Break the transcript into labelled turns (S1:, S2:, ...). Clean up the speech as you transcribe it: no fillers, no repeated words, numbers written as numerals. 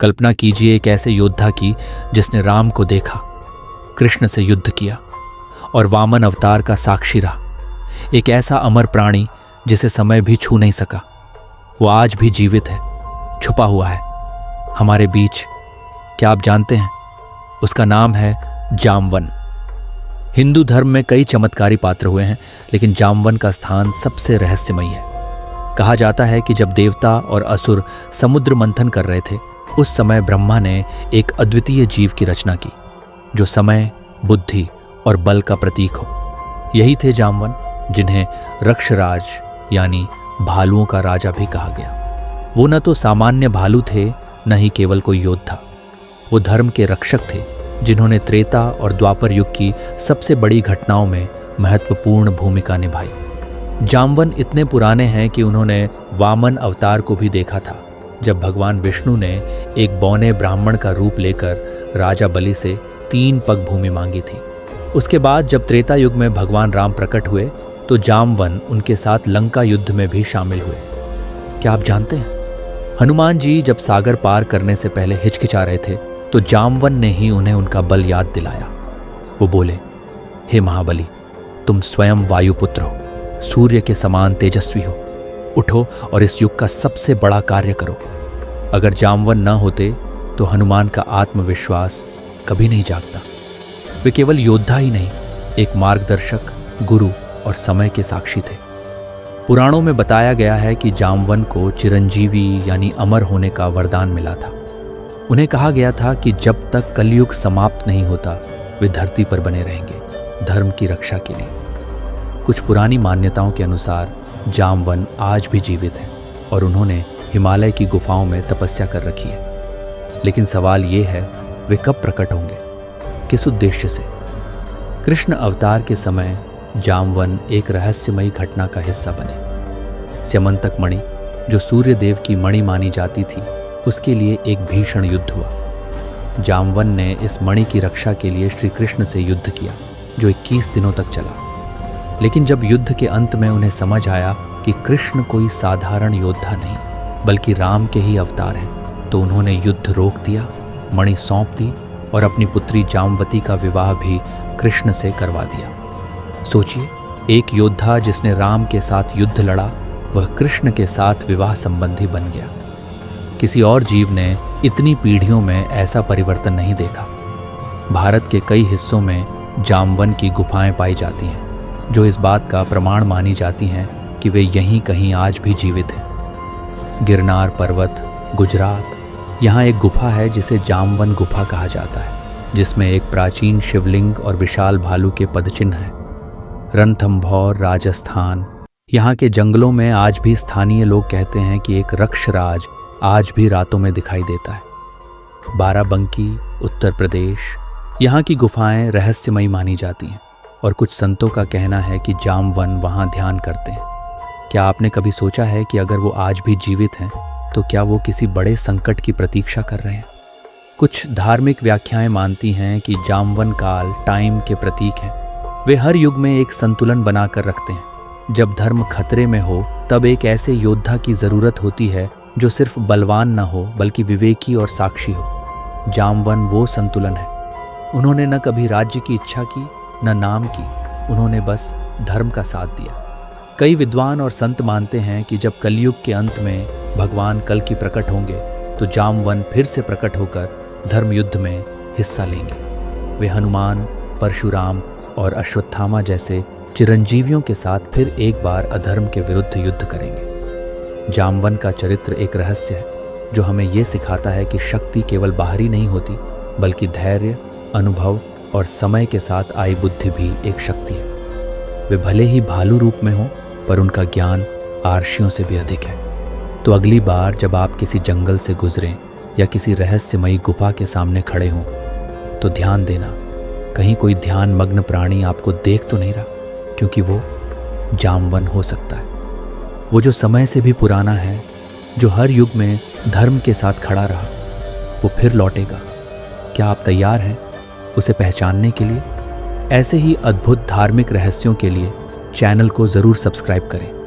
S1: कल्पना कीजिए एक ऐसे योद्धा की जिसने राम को देखा, कृष्ण से युद्ध किया और वामन अवतार का साक्षी रहा। एक ऐसा अमर प्राणी जिसे समय भी छू नहीं सका। वो आज भी जीवित है, छुपा हुआ है हमारे बीच। क्या आप जानते हैं? उसका नाम है जामवन। हिंदू धर्म में कई चमत्कारी पात्र हुए हैं, लेकिन जामवन का स्थान सबसे रहस्यमयी है। कहा जाता है कि जब देवता और असुर समुद्र मंथन कर रहे थे, उस समय ब्रह्मा ने एक अद्वितीय जीव की रचना की जो समय, बुद्धि और बल का प्रतीक हो। यही थे जामवन, जिन्हें रक्षराज यानी भालुओं का राजा भी कहा गया। वो न तो सामान्य भालू थे, न ही केवल कोई योद्धा। वो धर्म के रक्षक थे, जिन्होंने त्रेता और द्वापर युग की सबसे बड़ी घटनाओं में महत्वपूर्ण भूमिका निभाई। जामवन इतने पुराने हैं कि उन्होंने वामन अवतार को भी देखा था, जब भगवान विष्णु ने एक बौने ब्राह्मण का रूप लेकर राजा बलि से 3 पग भूमि मांगी थी। उसके बाद जब त्रेता युग में भगवान राम प्रकट हुए, तो जामवन उनके साथ लंका युद्ध में भी शामिल हुए। क्या आप जानते हैं, हनुमान जी जब सागर पार करने से पहले हिचकिचा रहे थे, तो जामवन ने ही उन्हें उनका बल याद दिलाया। वो बोले, हे महाबली, तुम स्वयं वायुपुत्र हो, सूर्य के समान तेजस्वी हो। उठो और इस युग का सबसे बड़ा कार्य करो। अगर जामवन न होते तो हनुमान का आत्मविश्वास कभी नहीं जागता। वे केवल योद्धा ही नहीं, एक मार्गदर्शक, गुरु और समय के साक्षी थे। पुराणों में बताया गया है कि जामवन को चिरंजीवी यानी अमर होने का वरदान मिला था। उन्हें कहा गया था कि जब तक कलयुग समाप्त नहीं होता, वे धरती पर बने रहेंगे धर्म की रक्षा के लिए। कुछ पुरानी मान्यताओं के अनुसार जामवन आज भी जीवित हैं और उन्होंने हिमालय की गुफाओं में तपस्या कर रखी है। लेकिन सवाल ये है, वे कब प्रकट होंगे, किस उद्देश्य से? कृष्ण अवतार के समय जामवन एक रहस्यमयी घटना का हिस्सा बने। स्यमंतक मणि, जो सूर्य देव की मणि मानी जाती थी, उसके लिए एक भीषण युद्ध हुआ। जामवन ने इस मणि की रक्षा के लिए श्री कृष्ण से युद्ध किया, जो 21 दिनों तक चला। लेकिन जब युद्ध के अंत में उन्हें समझ आया कि कृष्ण कोई साधारण योद्धा नहीं, बल्कि राम के ही अवतार हैं, तो उन्होंने युद्ध रोक दिया, मणि सौंप दी और अपनी पुत्री जामवती का विवाह भी कृष्ण से करवा दिया। सोचिए, एक योद्धा जिसने राम के साथ युद्ध लड़ा, वह कृष्ण के साथ विवाह संबंधी बन गया। किसी और जीव ने इतनी पीढ़ियों में ऐसा परिवर्तन नहीं देखा। भारत के कई हिस्सों में जामवन की गुफाएं पाई जाती हैं, जो इस बात का प्रमाण मानी जाती हैं कि वे यहीं कहीं आज भी जीवित हैं। गिरनार पर्वत, गुजरात, यहाँ एक गुफा है जिसे जामवन गुफा कहा जाता है, जिसमें एक प्राचीन शिवलिंग और विशाल भालू के पदचिन्ह हैं। रणथंभौर, राजस्थान, यहाँ के जंगलों में आज भी स्थानीय लोग कहते हैं कि एक रक्षराज आज भी रातों में दिखाई देता है। बाराबंकी, उत्तर प्रदेश, यहाँ की गुफाएं रहस्यमयी मानी जाती हैं और कुछ संतों का कहना है कि जामवन वहाँ ध्यान करते हैं। क्या आपने कभी सोचा है कि अगर वो आज भी जीवित हैं, तो क्या वो किसी बड़े संकट की प्रतीक्षा कर रहे हैं? कुछ धार्मिक व्याख्याएं मानती हैं कि जामवन काल टाइम के प्रतीक हैं। वे हर युग में एक संतुलन बनाकर रखते हैं। जब धर्म खतरे में हो, तब एक ऐसे योद्धा की जरूरत होती है जो सिर्फ बलवान न हो, बल्कि विवेकी और साक्षी हो। जामवन वो संतुलन है। उन्होंने न कभी राज्य की इच्छा की, न नाम की, उन्होंने बस धर्म का साथ दिया। कई विद्वान और संत मानते हैं कि जब कलयुग के अंत में भगवान कल की प्रकट होंगे, तो जामवन फिर से प्रकट होकर धर्म युद्ध में हिस्सा लेंगे। वे हनुमान, परशुराम और अश्वत्थामा जैसे चिरंजीवियों के साथ फिर एक बार अधर्म के विरुद्ध युद्ध करेंगे। जामवन का चरित्र एक रहस्य है जो हमें ये सिखाता है कि शक्ति केवल बाहरी नहीं होती, बल्कि धैर्य, अनुभव और समय के साथ आई बुद्धि भी एक शक्ति है। वे भले ही भालू रूप में हों, पर उनका ज्ञान आर्षियों से भी अधिक है। तो अगली बार जब आप किसी जंगल से गुजरें या किसी रहस्यमयी गुफा के सामने खड़े हों, तो ध्यान देना, कहीं कोई ध्यान मग्न प्राणी आपको देख तो नहीं रहा, क्योंकि वो जामवन हो सकता है। वो जो समय से भी पुराना है, जो हर युग में धर्म के साथ खड़ा रहा, वो फिर लौटेगा। क्या आप तैयार हैं उसे पहचानने के लिए? ऐसे ही अद्भुत धार्मिक रहस्यों के लिए चैनल को ज़रूर सब्सक्राइब करें।